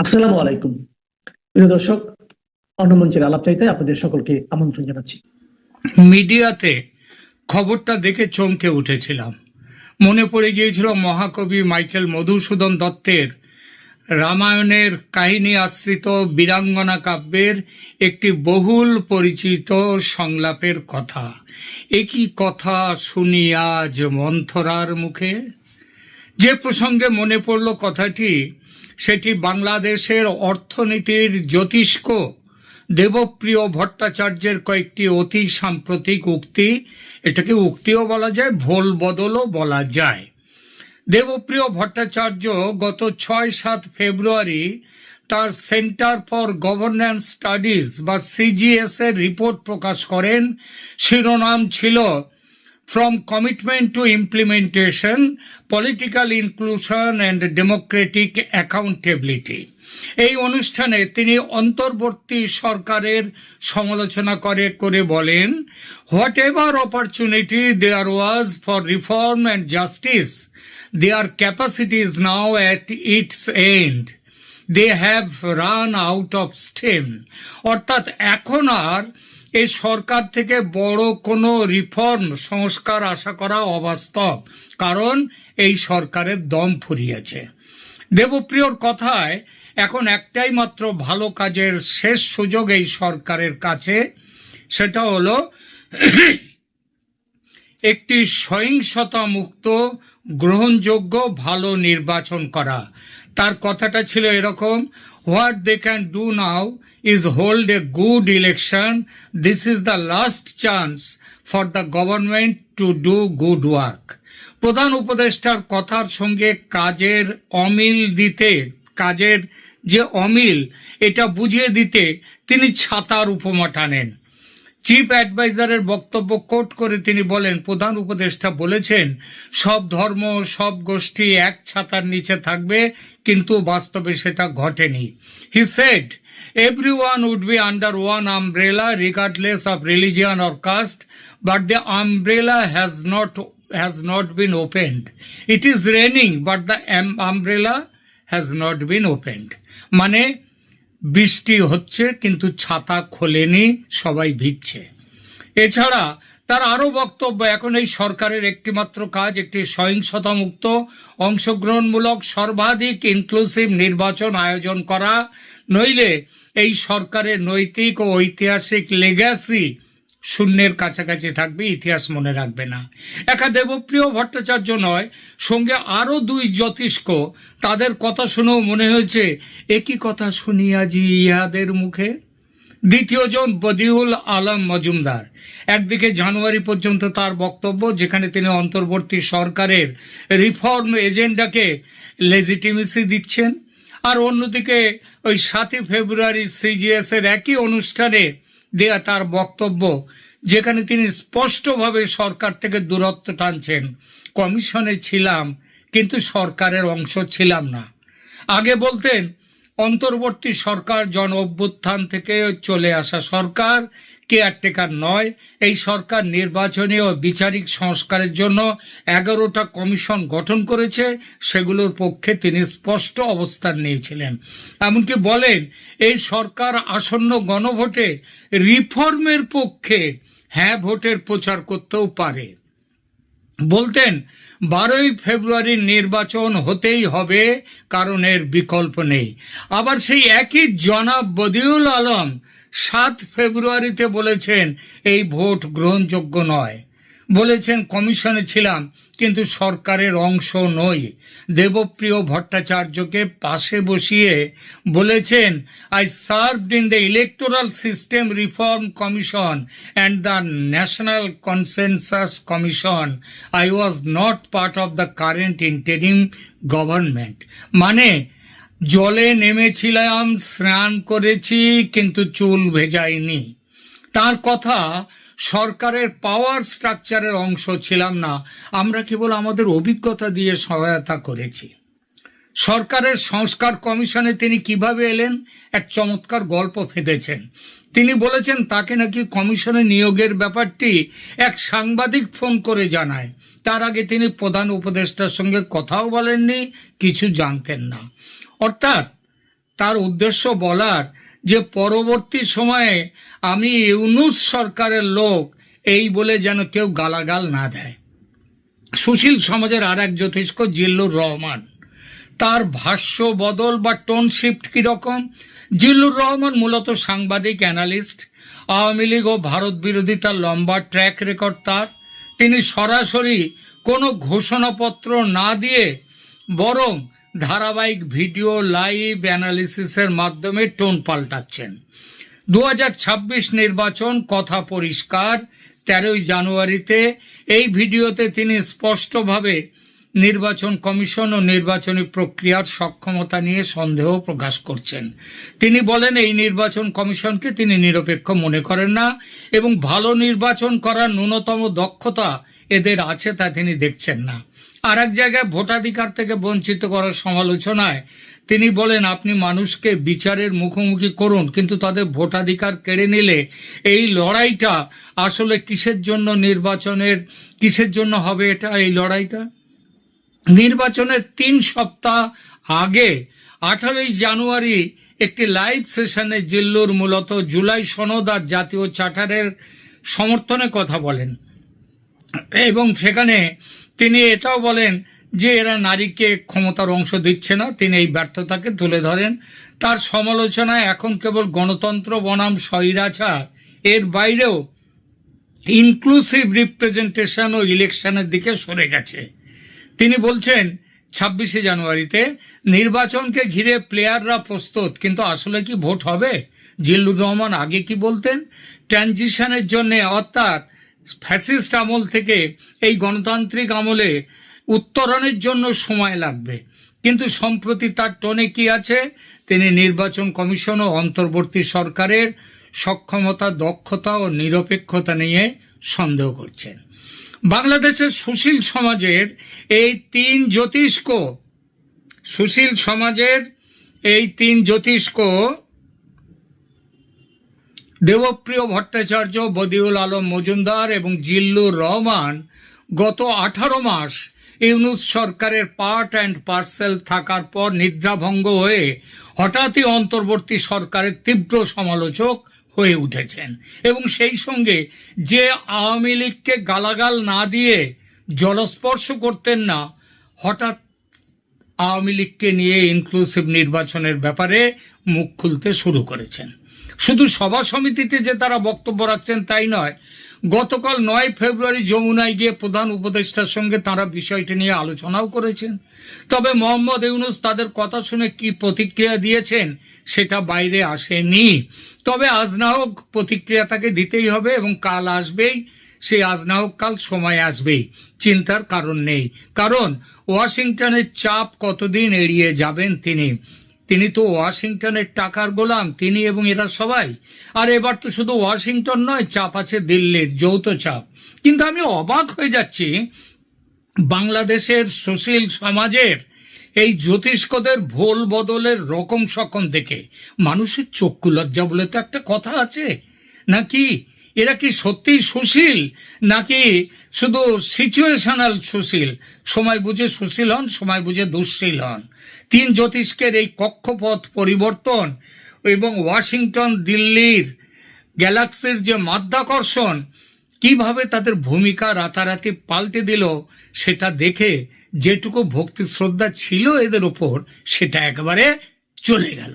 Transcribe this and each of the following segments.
আসসালামু আলাইকুম প্রিয় দর্শক, অন্যমঞ্চের আলাপচারিতায় আপনাদের সকলকে আমন্ত্রণ জানাচ্ছি। মিডিয়াতে খবরটা দেখে চমকে উঠেছিলাম। মনে পড়ে গিয়েছিল মহাকবি মাইকেল মধুসূদন দত্তের রামায়ণের কাহিনী আশ্রিত বীরাঙ্গনা কাব্যের একটি বহুল পরিচিত সংলাপের কথা। একই কথা শুনি আজ মন্থরার মুখে। যে প্রসঙ্গে মনে পড়ল কথাটি, সেটি বাংলাদেশের অর্থনীতির জ্যোতিষ্ক দেবপ্রিয় ভট্টাচার্যের কয়েকটি অতি সাম্প্রতিক উক্তি। এটাকে উক্তিও বলা যায়, ভোল বদলও বলা যায়। দেবপ্রিয় ভট্টাচার্য গত ৬-৭ ফেব্রুয়ারি তার সেন্টার ফর গভর্নেন্স স্টাডিজ বা সিজিএস এর রিপোর্ট প্রকাশ করেন। শিরোনাম ছিল from commitment to implementation, political inclusion and democratic accountability. এই অনুষ্ঠানে তিনি অন্তর্বর্তী সরকারের সমালোচনা করে বলেন, whatever opportunity there was for reform and justice, their capacity is now at its end, they have run out of steam. অর্থাৎ এখন আর এই সরকার থেকে বড় কোনো রিফর্ম সংস্কার আশা করা অবাস্তব, কারণ এই সরকারের দম ফুরিয়েছে। দেবপ্রিয়র কথায় এখন একটাই মাত্র ভালো কাজের শেষ সুযোগ এই সরকারের কাছে, সেটা হলো একটি সহিংসতা মুক্ত গ্রহণযোগ্য ভালো নির্বাচন করা। তার কথাটা ছিল এরকম, what they can do now is hold a good election, this is the last chance for the government to do good work. প্রধান উপদেষ্টার কথার সঙ্গে কাজের অমিল দিতে, কাজের যে অমিল এটা বুঝিয়ে দিতে তিনি ছাতার উপমা টানেন। চিফ অ্যাডভাইজারের বক্তব্য কোট করে তিনি বলেন, প্রধান উপদেষ্টা বলেছেন সব ধর্ম সব গোষ্ঠী এক ছাতার নিচে থাকবে, কিন্তু বাস্তবে সেটা ঘটেনি। He said everyone would be under one umbrella regardless of religion or caste, but the umbrella has not been opened. It is raining but the umbrella has not been opened. মানে বৃষ্টি হচ্ছে কিন্তু ছাতা খোলেনি, সবাই ভিজছে। এছাড়া তার আরো বক্তব্য, এখন এই সরকারের একটিমাত্র কাজ একটি সহিংসতা মুক্ত অংশগ্রহণমূলক সর্বাধিক ইনক্লুসিভ নির্বাচন আয়োজন করা, নইলে এই সরকারের নৈতিক ও ঐতিহাসিক লেগাসি শূন্যের কাছাকাছি থাকবে, ইতিহাস মনে রাখবে না। একা দেবপ্রিয় ভট্টাচার্য নয়, সঙ্গে আরো দুই জ্যোতিষ্ক, তাদের কথা শুনেও মনে হয়েছে একই কথা শুনি আজি ইহাদের মুখে। দ্বিতীয়জন বদিউল আলম মজুমদার, একদিকে জানুয়ারি পর্যন্ত তার বক্তব্য, যেখানে তিনি অন্তর্বর্তী সরকারের রিফর্ম এজেন্ডাকে লেজিটিমেসি দিচ্ছেন, আর অন্যদিকে ওই 7 ফেব্রুয়ারি সিজিএস এর একই অনুষ্ঠানে দেয়া তার বক্তব্য, যেখানে তিনি স্পষ্টভাবে সরকার থেকে দূরত্ব টানছেন। কমিশনে ছিলাম কিন্তু সরকারের অংশ ছিলাম না। আগে বলতেন অন্তর্বর্তী সরকার জন অভ্যুত্থান থেকে চলে আসা সরকার, কেয়ারটেকার নয়। এই সরকার নির্বাচনী ও বিচারিক সংস্কারের জন্য 11টা কমিশন গঠন করেছে, সেগুলোর পক্ষে তিনি স্পষ্ট অবস্থান নিয়েছিলেন। এমনকি বলেন এই সরকার আসন্ন গণভোটে রিফর্মের পক্ষে হ্যাঁ ভোটের প্রচার করতেও পারে। বলতেন 12ই ফেব্রুয়ারির নির্বাচন হতেই হবে, কারণ এর বিকল্প নেই। আবার সেই একই জনাব বদিউল আলম 7 ফেব্রুয়ারিতে বলেছেন এই ভোট গ্রহণযোগ্য নয়, বলেছেন কমিশনে ছিলাম কিন্তু সরকারের অংশ নই। দেবপ্রিয় ভট্টাচার্যকে পাশে বসিয়ে বলেছেন, I served in the electoral system reform commission and the national consensus commission, I was not part of the current interim government. মানে জলে নেমেছিলাম, স্নান করেছি, কিন্তু চুল ভেজাইনি। তার কথা, সরকারের পাওয়ার স্ট্রাকচারের অংশ ছিলাম না, আমরা কেবল আমাদের অভিজ্ঞতা দিয়ে সহায়তা করেছি। সরকারের সংস্কার কমিশনে তিনি কিভাবে এলেন, এক চমৎকার গল্প ফেঁদেছেন। তিনি বলেছেন তাকে নাকি কমিশনে নিয়োগের ব্যাপারটি এক সাংবাদিক ফোন করে জানায়। তার আগে তিনি প্রধান উপদেষ্টার সঙ্গে কথাও বলেননি, কিছু জানতেন না। অর্থাৎ তার উদ্দেশ্য বলার যে পরবর্তী সময়ে আমি ইউনূস সরকারের লোক এই বলে যেন কেউ গালাগাল না দেয়। সুশীল সমাজের আর এক জ্যোতিষ্ক জিল্লুর রহমান, তার ভাষ্য বদল বা টোন শিফট কিরকম? জিল্লুর রহমান মূলত সাংবাদিক, অ্যানালিস্ট। আওয়ামী লীগ ও ভারত বিরোধিতার লম্বা ট্র্যাক রেকর্ড তার। তিনি সরাসরি কোনো ঘোষণাপত্র না দিয়ে বরং ধারাবাহিক ভিডিও লাইভ অ্যানালিসিসের মাধ্যমে টোন পাল্টাচ্ছেন। 2026 নির্বাচন কথা পরিষ্কার। 13 জানুয়ারিতে এই ভিডিওতে তিনি স্পষ্টভাবে নির্বাচন কমিশন ও নির্বাচনী প্রক্রিয়ার সক্ষমতা নিয়ে সন্দেহ প্রকাশ করছেন। তিনি বলেন এই নির্বাচন কমিশনকে তিনি নিরপেক্ষ মনে করেন না এবং ভালো নির্বাচন করার ন্যূনতম দক্ষতা এদের আছে তা তিনি দেখছেন না। আর এক জায়গায় ভোটাধিকার থেকে বঞ্চিত করার সমালোচনায় তিনি বলেন আপনি মানুষকে বিচারের মুখোমুখি করুন, কিন্তু তাদের ভোটাধিকার কেড়ে নিলে এই লড়াইটা আসলে কিসের জন্য হবে এটা? এই লড়াইটা নির্বাচনের 3 সপ্তাহ আগে 18 জানুয়ারি একটি লাইভ সেশনে জিল্লুর মূলত জুলাই সনদ আর জাতীয় চার্টারের সমর্থনে কথা বলেন এবং সেখানে তিনি এটাও বলেন যে এরা নারীকে ক্ষমতার অংশ দিচ্ছে না। তিনি এই ব্যর্থতাকে তুলে ধরেন। তার সমালোচনায় এখন কেবল গণতন্ত্র বনাম স্বৈরাচার এর বাইরেও ইনক্লুসিভ রিপ্রেজেন্টেশন ও ইলেকশনের দিকে সরে গেছে। তিনি বলছেন 26 জানুয়ারিতে নির্বাচনকে ঘিরে প্লেয়াররা প্রস্তুত, কিন্তু আসলে কি ভোট হবে? জিল্লুর রহমান আগে কি বলতেন? ট্রানজিশনের জন্য, অর্থাৎ ফ্যাসিস্ট আমল থেকে এই গণতান্ত্রিক আমলে উত্তরণের জন্য সময় লাগবে, কিন্তু সম্প্রতি তার টোনে কি আছে? তিনি নির্বাচন কমিশন ও অন্তর্বর্তী সরকারের সক্ষমতা, দক্ষতা ও নিরপেক্ষতা নিয়ে সন্দেহ করছেন। বাংলাদেশের সুশীল সমাজের এই 3 জ্যোতিষ্ক দেবপ্রিয় ভট্টাচার্য, বদিউল আলম মজুমদার এবং জিল্লুর রহমান গত 18 মাস ইউনূস সরকারের পার্ট অ্যান্ড পার্সেল থাকার পর নিদ্রাভঙ্গ হয়ে হঠাৎই অন্তর্বর্তী সরকারের তীব্র সমালোচক হয়ে উঠেছেন এবং সেই সঙ্গে যে আওয়ামী লীগকে গালাগাল না দিয়ে জলস্পর্শ করতেন না, হঠাৎ আওয়ামী লীগকে নিয়ে ইনক্লুসিভ নির্বাচনের ব্যাপারে মুখ খুলতে শুরু করেছেন। শুধু সভা সমিতিতে যে তারা বক্তব্য রাখছেন তাই নয়, গতকাল 9 ফেব্রুয়ারি যমুনায় গিয়ে প্রধান উপদেষ্টার সঙ্গে তারা বিষয়টি নিয়ে আলোচনাও করেছেন। তবে মোহাম্মদ ইউনূস তাদের কথা শুনে কি প্রতিক্রিয়া দিয়েছেন সেটা বাইরে আসেনি। তবে আজ না হোক প্রতিক্রিয়া তাকে দিতেই হবে এবং কাল আসবেই। সেই আজ না হোক কাল সময় আসবেই, চিন্তার কারণ নেই। কারণ ওয়াশিংটনের চাপ কতদিন এড়িয়ে যাবেন তিনি তো ওয়াশিংটনের টাকার গোলাম, তিনি এবং এরা সবাই। আর এবার তো শুধু ওয়াশিংটন নয়, চাপ আছে দিল্লির, যৌথ চাপ। কিন্তু আমি অবাক হয়ে যাচ্ছি বাংলাদেশের সুশীল সমাজের এই জ্যোতিষ্কদের ভোল বদলের রকম সকম দেখে। মানুষের চক্ষু লজ্জা বলে তো একটা কথা আছে নাকি? এরা কি সত্যিই সুশীল, নাকি শুধু সিচুয়েশনাল সুশীল? সময় বুঝে সুশীল হন, সময় বুঝে দুঃশীল হন। 3 জ্যোতিষ্কের এই কক্ষপথ পরিবর্তন এবং ওয়াশিংটন দিল্লির গ্যালাক্সির যে মাধ্যাকর্ষণ কিভাবে তাদের ভূমিকা রাতারাতি পাল্টে দিল, সেটা দেখে যেটুকু ভক্তি শ্রদ্ধা ছিল এদের উপর সেটা একেবারে চলে গেল।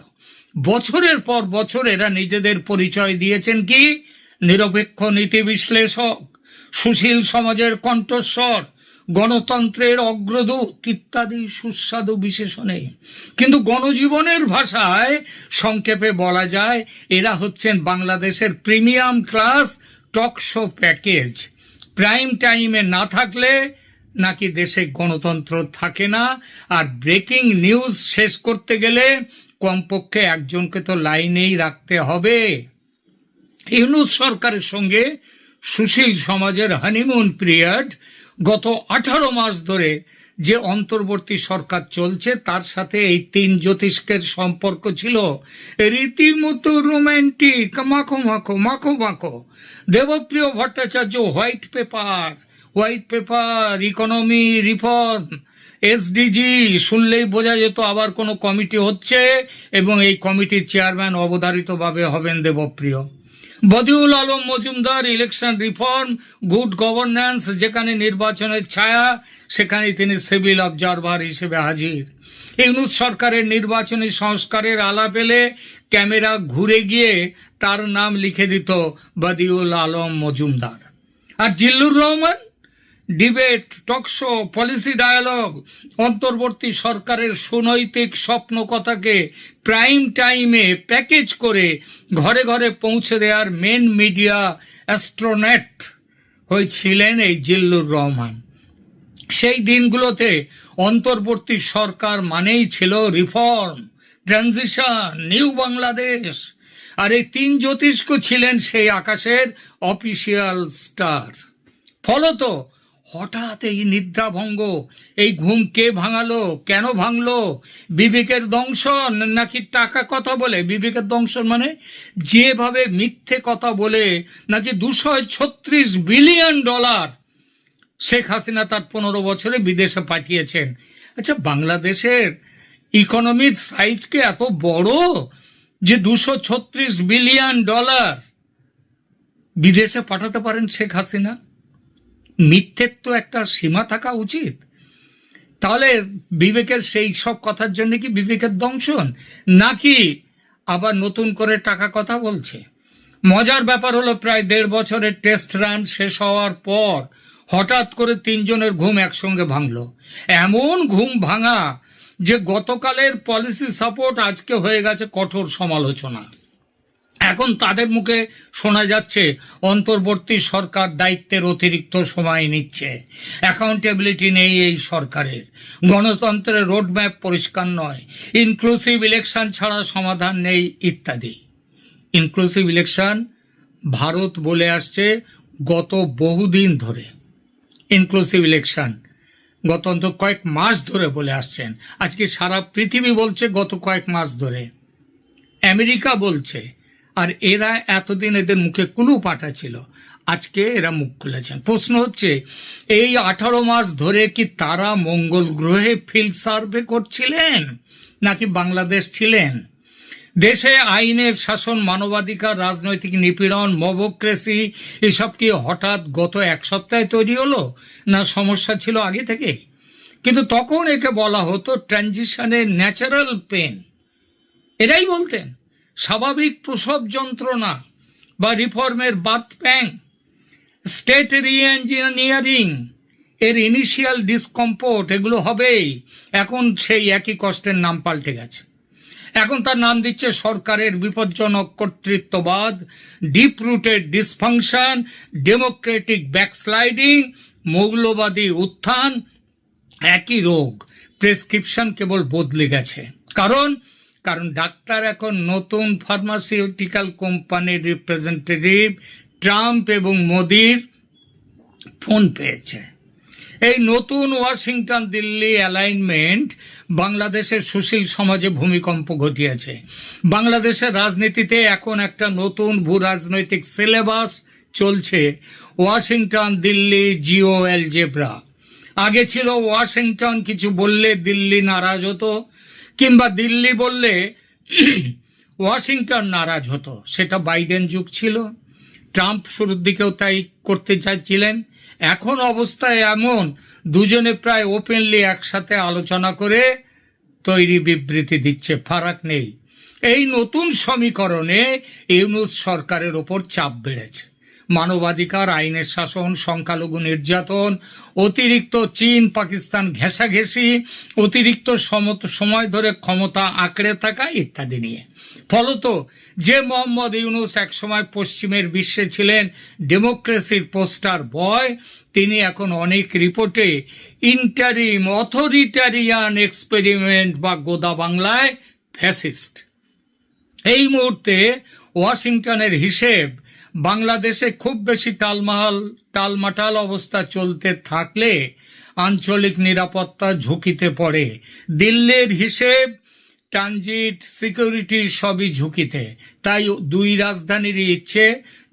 বছরের পর বছর এরা নিজেদের পরিচয় দিয়েছেন কি? নিরপেক্ষ নীতি বিশ্লেষক, সুশীল সমাজের কণ্ঠস্বর, গণতন্ত্রের অগ্রদূত ইত্যাদি সুস্বাদু বিশেষণে। কিন্তু গণজীবনের ভাষায় সংক্ষেপে বলা যায় এরা হচ্ছেন বাংলাদেশের premium class talk show package. Prime টাইমে না থাকলে নাকি দেশে গণতন্ত্র থাকে না, আর ব্রেকিং নিউজ শেষ করতে গেলে কমপক্ষে একজনকে তো লাইনেই রাখতে হবে। ইউনূস সরকারের সঙ্গে সুশীল সমাজের হানিমুন পিরিয়ড গত 18 মাস ধরে যে অন্তর্বর্তী সরকার চলছে তার সাথে এই 3 জ্যোতিষ্কের সম্পর্ক ছিল রীতিমতো রোম্যান্টিক, মাখো। Debapriya Bhattacharya white paper, economy reform, SDG শুনলেই বোঝা যেত আবার কোনো কমিটি হচ্ছে এবং এই কমিটির চেয়ারম্যান অবধারিতভাবে হবেন Debapriya. Badiul Alam Majumdar, election reform, good governance, যেখানে নির্বাচনের ছায়া সেখানে তিনি সিভিল অবজারভার হিসেবে হাজির। ইউনূস সরকারের নির্বাচনী সংস্কারের আলাপ এলে ক্যামেরা ঘুরে গিয়ে তার নাম লিখে দিত বদিউল আলম মজুমদার। আর Zillur Rahman, debate, talk show, policy dialogue, অন্তর্বর্তী সরকারের সুনৈতিক স্বপ্ন কথাকে প্রাইম টাইমে প্যাকেজ করে ঘরে ঘরে পৌঁছে দেওয়ার মেন মিডিয়া অ্যাস্ট্রোনেট হয়েছিলেন এই জিল্লুর রহমান। সেই দিনগুলোতে অন্তর্বর্তী সরকার মানেই ছিল রিফর্ম, ট্রানজিশন, নিউ বাংলাদেশ। আর এই তিন জ্যোতিষ্ক ছিলেন সেই আকাশের অফিসিয়াল স্টার। ফলত হঠাৎ এই নিদ্রাভঙ্গ, এই ঘুম কে ভাঙালো, কেন ভাঙলো? বিবেকের দংশন নাকি টাকা কথা বলে? বিবেকের দংশন মানে যেভাবে মিথ্যে কথা বলে নাকি $236 বিলিয়ন শেখ হাসিনা তার 15 বছরে বিদেশে পাঠিয়েছেন। আচ্ছা, বাংলাদেশের ইকোনমির সাইজ কি এত বড় যে $236 বিলিয়ন বিদেশে পাঠাতে পারেন শেখ হাসিনা? মিথ্যের তো একটা সীমা থাকা উচিত। তাহলে বিবেকের সেই সব কথার জন্য কি বিবেকের দংশন, নাকি আবার নতুন করে টাকা কথা বলছে? মজার ব্যাপার হলো, প্রায় 1.5 বছরের টেস্ট রান শেষ হওয়ার পর হঠাৎ করে তিনজনের ঘুম একসঙ্গে ভাঙলো। এমন ঘুম ভাঙা যে গতকালের পলিসি সাপোর্ট আজকে হয়ে গেছে কঠোর সমালোচনা। এখন তাদের মুখে শোনা যাচ্ছে অন্তর্বর্তী সরকার দায়িত্বের অতিরিক্ত সময় নিচ্ছে, অ্যাকাউন্টেবিলিটি নেই এই সরকারের, গণতন্ত্রের রোডম্যাপ পরিষ্কার নয়, ইনক্লুসিভ ইলেকশন ছাড়া সমাধান নেই ইত্যাদি। ইনক্লুসিভ ইলেকশন ভারত বলে আসছে গত বহুদিন ধরে, ইনক্লুসিভ ইলেকশন গত অন্তত কয়েক মাস ধরে বলে আসছেন। আজকে সারা পৃথিবী বলছে গত কয়েক মাস ধরে, আমেরিকা বলছে। আর এরা এতদিন এদের মুখে কুলু পাঠা ছিল, আজকে এরা মুখ খুলেছেন। প্রশ্ন হচ্ছে, এই 18 মাস ধরে কি তারা মঙ্গল গ্রহে ফিল্ড সার্ভে করছিলেন নাকি বাংলাদেশ ছিলেন? দেশে আইনের শাসন, মানবাধিকার, রাজনৈতিক নিপীড়ন, মবক্রেসি এসব কি হঠাৎ গত এক সপ্তাহে তৈরি হলো, না সমস্যা ছিল আগে থেকে? কিন্তু তখন একে বলা হতো ট্রানজিশনের ন্যাচারাল পেন। এরাই বলতেন স্বাভাবিক প্রসব যন্ত্রণা বা রিফর্মের বার্থ প্যাং, স্টেট রি-ইঞ্জিনিয়ারিং এর ইনিশিয়াল ডিসকমফোর্ট, এগুলো হবেই। এখন সেই একই কষ্টের নাম পাল্টে গেছে। এখন তার নাম দিচ্ছে সরকারের বিপজ্জনক কর্তৃত্ববাদ, deep rooted dysfunction, democratic backsliding, মৌলবাদী উত্থান। একই রোগ, প্রেসক্রিপশন কেবল বদলে গেছে। কারণ ডাক্তার এখন নতুন ফার্মাসিউটিক্যাল কোম্পানির রিপ্রেজেন্টেটিভ, ট্রাম্প এবং মোদির ফোন পেয়েছে। এই নতুন ওয়াশিংটন দিল্লি অ্যালাইনমেন্ট বাংলাদেশের সুশীল সমাজে ভূমিকম্প ঘটিয়েছে। বাংলাদেশের রাজনীতিতে এখন একটা নতুন ভূ রাজনৈতিক সিলেবাস চলছে, ওয়াশিংটন দিল্লি জিও অ্যালজেব্রা। আগে ছিল ওয়াশিংটন কিছু বললে দিল্লি নারাজ হতো, কিংবা দিল্লি বললে ওয়াশিংটন নারাজ হতো। সেটা বাইডেন যুগ ছিল, ট্রাম্প শুরুর দিকেও তাই করতে চাইছিলেন। এখন অবস্থা এমন, দুজনে প্রায় ওপেনলি একসাথে আলোচনা করে তৈরি বিবৃতি দিচ্ছে, ফারাক নেই। এই নতুন সমীকরণে ইউনূস সরকারের ওপর চাপ বেড়েছে। মানবাধিকার, আইনের শাসন, সংখ্যালঘু নির্যাতন, অতিরিক্ত চীন পাকিস্তান ঘেঁষাঘেঁষি, অতিরিক্ত সময় ধরে ক্ষমতা আঁকড়ে থাকা ইত্যাদি নিয়ে। ফলত যে মোহাম্মদ ইউনূস একসময় পশ্চিমের বিশ্বে ছিলেন ডেমোক্রেসির পোস্টার বয়, তিনি এখন অনেক রিপোর্টে ইন্টারিম অথরিটারিয়ান এক্সপেরিমেন্ট বা গোদা বাংলায় ফ্যাসিস্ট। এই মুহূর্তে ওয়াশিংটনের হিসেব বাংলাদেশে খুব বেশি টালমাটাল অবস্থা চলতে থাকলে আঞ্চলিক নিরাপত্তা ঝুঁকিতে পড়ে। দিল্লির হিসেব ট্রানজিট, সিকিউরিটি সবই ঝুঁকিতে। তাই দুই রাজধানীরই ইচ্ছে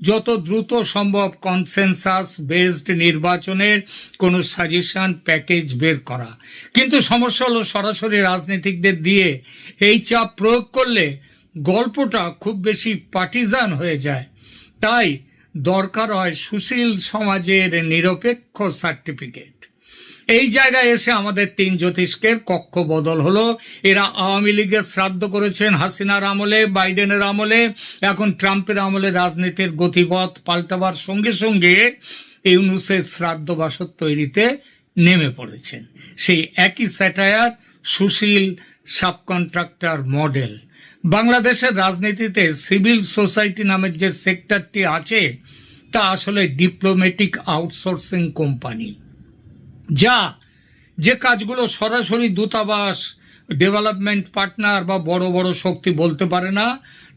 যত দ্রুত সম্ভব কনসেনসাস বেসড নির্বাচনের কোনো সাজেশন প্যাকেজ বের করা। কিন্তু সমস্যা হলো সরাসরি রাজনীতিকদের দিয়ে এই চাপ প্রয়োগ করলে গল্পটা খুব বেশি পার্টিজান হয়ে যায়। তাই দরকার হয় সুশীল সমাজের নিরপেক্ষ সার্টিফিকেট। এই জায়গায় এসে আমাদের তিন জ্যোতিষ্কের কক্ষ বদল হলো। এরা আওয়ামী লীগের শ্রাদ্ধ করেছেন হাসিনার আমলে, বাইডেনের আমলে, এখন ট্রাম্পের আমলে রাজনীতির গতিপথ পাল্টাবার সঙ্গে সঙ্গে ইউনূসের শ্রাদ্ধ বাসর তৈরিতে নেমে পড়েছেন। সেই একই স্যাটায়ার, সুশীল সাবকন্ট্রাক্টর মডেল। বাংলাদেশের রাজনীতিতে সিভিল সোসাইটি নামের যে সেক্টরটি আছে তা আসলে ডিপ্লোম্যাটিক আউটসোর্সিং কোম্পানি, যে কাজগুলো সরাসরি দূতাবাস, ডেভেলপমেন্ট পার্টনার বা বড় বড় শক্তি বলতে পারে না,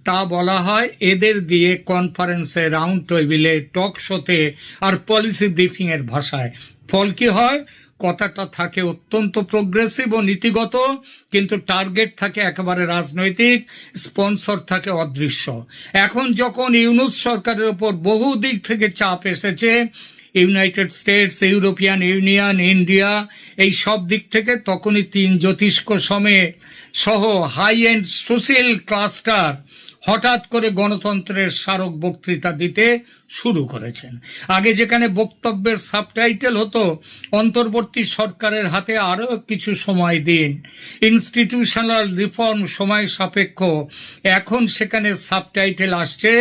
তা বলা হয় এদের দিয়ে কনফারেন্সে, রাউন্ড টেবিলে, টক শোতে আর পলিসি ব্রিফিং এর ভাষায়। ফল কি হয়? কথাটা থাকে অত্যন্ত প্রোগ্রেসিভ ও নীতিগত, কিন্তু টার্গেট থাকে একেবারে রাজনৈতিক, স্পন্সর থাকে অদৃশ্য। এখন যখন ইউনূস সরকারের উপর বহু দিক থেকে চাপ এসেছে, United states, European union, India, এই সব দিক থেকে, তখনই তিন জ্যোতিষ্ক সহ হাই এন্ড সুশীল ক্লাস্টার হঠাৎ করে গণতন্ত্রের স্মারক বক্তৃতা দিতে শুরু করেছেন। আগে যেখানে বক্তব্যের সাবটাইটেল হতো অন্তর্বর্তী সরকারের হাতে আরও কিছু সময় দিন, ইনস্টিটিউশনাল রিফর্ম সময় সাপেক্ষ, এখন সেখানে সাবটাইটেল আসছে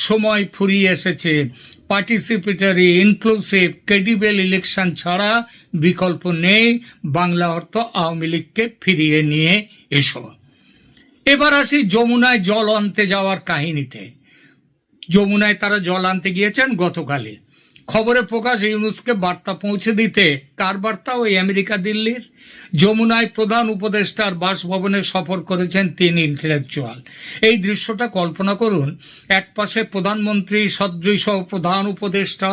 সময় ফুরিয়ে এসেছে, পার্টিসিপেটরি, ইনক্লুসিভ, ক্রেডিবল ইলেকশন ছাড়া বিকল্প নেই, বাংলা অর্থ আওয়ামী লীগকে ফিরিয়ে নিয়ে এসো। এবার আসি যমুনায় জল আনতে যাওয়ার কাহিনীতে। যমুনায় তারা জল আনতে গিয়েছেন গতকালে। খবরে প্রকাশ, ইউনূসকে বার্তা পৌঁছে দিতে। কার বার্তা? ওই আমেরিকা দিল্লির। যমুনায় প্রধান উপদেষ্টার বাসভবনে সফর করেছেন তিন ইন্টেলেকচুয়াল। এই দৃশ্যটা কল্পনা করুন, এক পাশে প্রধানমন্ত্রী সদৃশ প্রধান উপদেষ্টা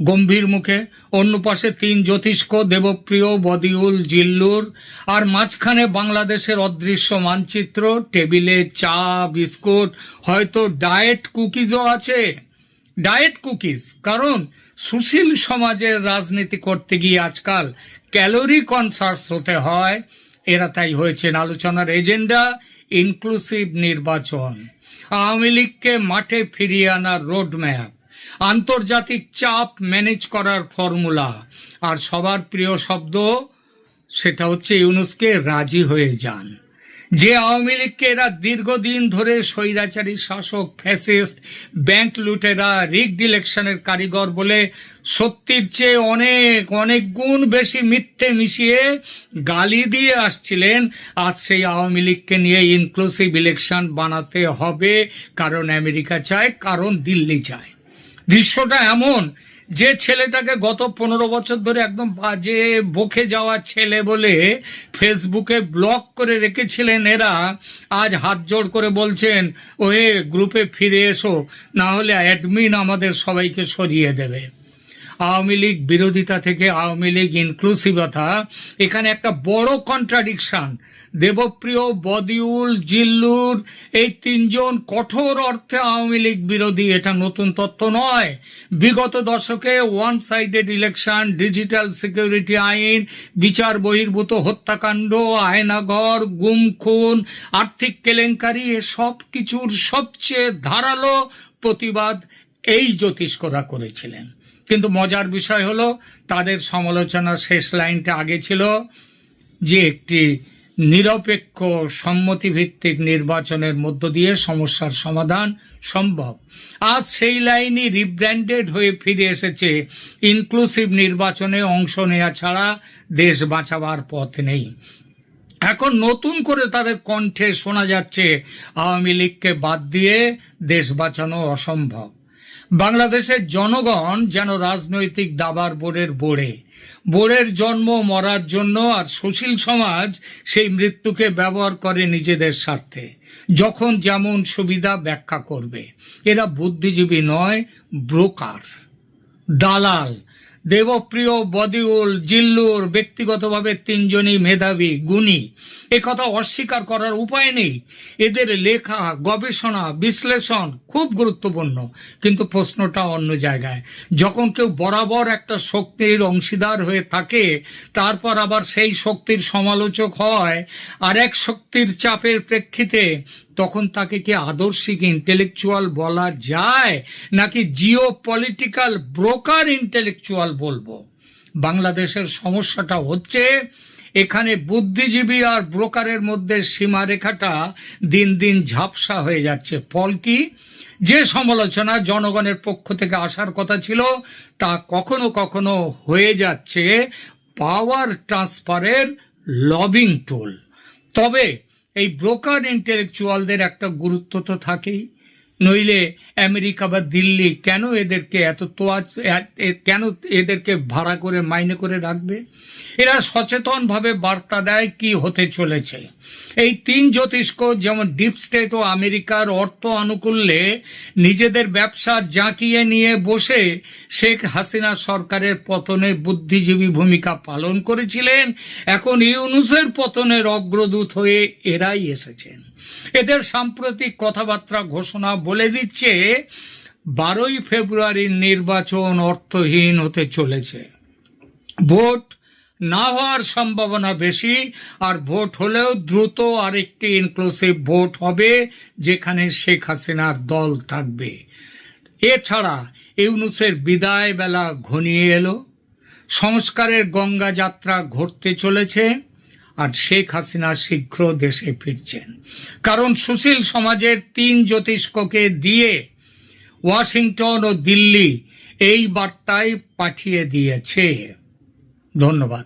গম্ভীর মুখে, অন্য পাশে তিন জ্যোতিষ্ক দেবপ্রিয়, বদিউল, জিল্লুর, আর মাঝখানে বাংলাদেশের অদৃশ্য মানচিত্র, টেবিলে চা, বিস্কুট, হয়তো ডায়েট কুকিজও আছে। ডায়েট কুকিজ, কারণ সুশীল সমাজের রাজনীতি করতে গিয়ে আজকাল ক্যালোরি কনসাস হতে হয়। এরা তাই হয়েছেন আলোচনার এজেন্ডা ইনক্লুসিভ নির্বাচন, আওয়ামী লীগকে মাঠে ফিরিয়ে আনার রোডম্যাপ, আন্তর্জাতিক চাপ ম্যানেজ করার ফর্মুলা, আর সবার প্রিয় শব্দ সেটা হচ্ছে ইউনূসকে রাজি হয়ে যান। যে আওয়ামী লীগকে এরা দীর্ঘদিন ধরে স্বৈরাচারী শাসক, ফ্যাসিস্ট, ব্যাংক লুটেরা, রিগড ইলেকশনের কারিগর বলে সত্যির চেয়ে অনেক অনেক গুণ বেশি মিথ্যে মিশিয়ে গালি দিয়ে আসছিলেন, আজ সেই আওয়ামী লীগকে নিয়ে ইনক্লুসিভ ইলেকশন বানাতে হবে, কারণ আমেরিকা চায়, কারণ দিল্লি চায়। দৃশ্যটা এমন, যে ছেলেটাকে গত 15 বছর ধরে একদম বাজে বকে যাওয়া ছেলে বলে ফেসবুকে ব্লক করে রেখেছিলেন এরা, আজ হাত জোড় করে বলছেন ওহে গ্রুপে ফিরে এসো, না হলে অ্যাডমিন আমাদের সবাইকে সরিয়ে দেবে। আওয়ামী লীগ বিরোধিতা থেকে আওয়ামী লীগ ইনক্লুসিভতা, এখানে একটা বড় কন্ট্রাডিকশন। দেবপ্রিয়, বদিউল, জিল্লুর, এই তিনজন কঠোর অর্থে আওয়ামী লীগ বিরোধী, এটা নতুন তথ্য নয়। বিগত দশকে one sided election, digital security আইন, বিচার বহির্ভূত হত্যাকাণ্ড, আয়নাঘর, গুম খুন, আর্থিক কেলেঙ্কারি, এসব কিছুর সবচেয়ে ধারালো প্রতিবাদ এই জ্যোতিষ্করা করেছিলেন। কিন্তু মজার বিষয় হলো, তাদের সমালোচনার শেষ লাইনটা আগে ছিল যে একটি নিরপেক্ষ সম্মতিভিত্তিক নির্বাচনের মধ্য দিয়ে সমস্যার সমাধান সম্ভব। আজ সেই লাইনই রিব্র্যান্ডেড হয়ে ফিরে এসেছে, ইনক্লুসিভ নির্বাচনে অংশ নেওয়া ছাড়া দেশ বাঁচাবার পথ নেই। এখন নতুন করে তাদের কণ্ঠে শোনা যাচ্ছে আওয়ামী লীগকে বাদ দিয়ে দেশ বাঁচানো অসম্ভব। বাংলাদেশের জনগণ যেন রাজনৈতিক দাবার বোড়ের জন্ম মরার জন্য, আর সুশীল সমাজ সেই মৃত্যুকে ব্যবহার করে নিজেদের স্বার্থে, যখন যেমন সুবিধা ব্যাখ্যা করবে। এরা বুদ্ধিজীবী নয়, ব্রোকার, দালাল। দেবপ্রিয়, বদিউল, জিল্লুর ব্যক্তিগতভাবে তিনজনই মেধাবী, গুণী। কথা অস্বীকার করার উপায় নেই। এদের লেখা, গবেষণা, বিশ্লেষণ খুব গুরুত্বপূর্ণ। কিন্তু প্রশ্নটা অন্য জায়গায়। যখন কেউ বরাবর একটা শক্তির অংশীদার হয়ে থাকে, তারপর আবার সেই শক্তির সমালোচক হয় আর এক শক্তির চাপের প্রেক্ষিতে, তখন তাকে কি আদর্শিক ইন্টেলেকচুয়াল বলা যায় নাকি জিও পলিটিক্যাল ব্রোকার ইন্টেলেকচুয়াল বলবো? বাংলাদেশের সমস্যাটা হচ্ছে এখানে বুদ্ধিজীবী আর ব্রোকারের মধ্যে সীমারেখাটা দিন দিন ঝাপসা হয়ে যাচ্ছে। ফল কি? যে সমালোচনা জনগণের পক্ষ থেকে আসার কথা ছিল, তা কখনো কখনো হয়ে যাচ্ছে পাওয়ার ট্রান্সফারের লবিং টুল। তবে এই ব্রোকার ইন্টেলেকচুয়ালদের একটা গুরুত্ব তো থাকেই, নইলে আমেরিকা বা দিল্লি কেন এদেরকে কেন এদেরকে ভাড়া করে মাইনে করে রাখবে? এরা সচেতনভাবে বার্তা দেয় কি হতে চলেছে। এই তিন জ্যোতিষ্ক যেমন ডিপ স্টেট ও আমেরিকার অর্থ আনুকূল্যে নিজেদের ব্যবসার জাঁকিয়ে নিয়ে বসে শেখ হাসিনা সরকারের পতনে বুদ্ধিজীবী ভূমিকা পালন করেছিলেন, এখন ইউনূসের পতনের অগ্রদূত হয়ে এরাই এসেছেন। এদের সাম্প্রতিক কথাবার্তা ঘোষণা বলে দিচ্ছে 12ই ফেব্রুয়ারির নির্বাচন অর্থহীন হতে চলেছে। ভোট না হওয়ার সম্ভাবনা বেশি, আর ভোট হলেও দ্রুত আরেকটি ইনক্লুসিভ ভোট হবে যেখানে শেখ হাসিনার দল থাকবে। এছাড়া ইউনূসের বিদায় বেলা ঘনিয়ে এলো, সংস্কারের গঙ্গা যাত্রা ঘটতে চলেছে, আর শেখ হাসিনা শীঘ্র দেশে ফিরছেন। কারণ সুশীল সমাজের তিন জ্যোতিষ্ককে দিয়ে ওয়াশিংটন ও দিল্লি এই বার্তায় পাঠিয়ে দিয়েছে। ধন্যবাদ।